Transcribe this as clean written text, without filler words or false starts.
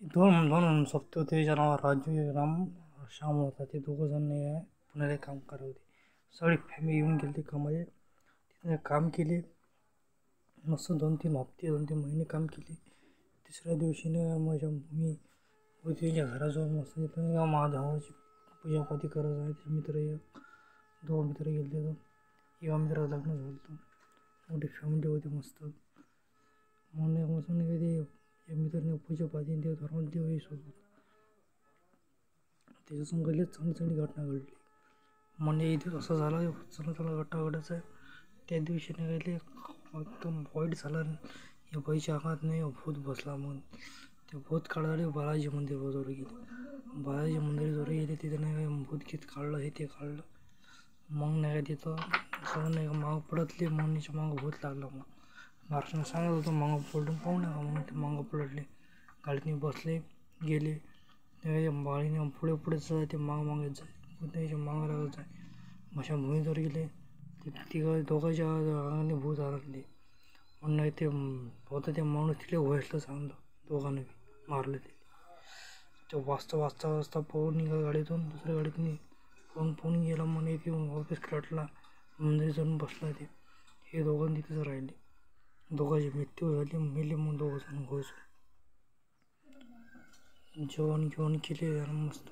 दोन दोन सोबते होते जनावर राजू राम श्याम होता. ते दोघं जण पुण्याला काम करत होते. सगळी फॅमिली येऊन गेली कामाला. तिथे काम केले मस्त 2-3 हप्ते 2-3 महिने काम केले. तिसऱ्या दिवशी माझ्या मी त्यांच्या घराजवळ मस्त तिथं महादेवाची पूजापाती करत आहे. ते मित्र 2 मित्र गेले. एका मित्राचं लग्न झालं होतं. मोठी फॅमिली होती मस्त. मग मस्त कधी मित्राने पूजापाती देव धर्माला देव येत होता. त्याच्यासंग लई चांगली चांगली घटना घडली. म्हणजे इथे असं झालं चला घटना घडायचं आहे. त्या दिवशी नाही गेले एकदम वाईट झालं. या बाईच्या अंगात नाही भूत बसला. मग ते भूत काढायला बालाजी मंदिरावर गेले. बालाजी मंदिरावर गेले. तिथे नाही भूत गीत काढलं हे ते काढलं. मग नाही का तिथं सगळं नाही का मागं पडतले. मग मागं भूत लागलं. मग महाराष्ट्रानं सांगत होतं मागं पलटून पाहू नका. मग ते मागं पलटले. गाडीने बसले गेले. गाडीने पुढे जाते मागं जाय. त्याच्या मागं लागत जाय. मशाभूमीवर गेले. ते दोघांच्या अंगाने भूत आणले. म्हणून नाही ते होतं ते माणूस तिथे व्हायसलं सांगलं. दोघांना मारलं ते वाचता पळून निघाला गाडीतून. दुसऱ्या गाडीतून पळून गेला. म्हणे ते ऑफिस कटला मंदिर जाऊन बसला. ते हे दोघं तिथेच राहिले. दोघांची मृत्यू झाली. मेले मग दोघं जण घोसून जेवण केले मस्त.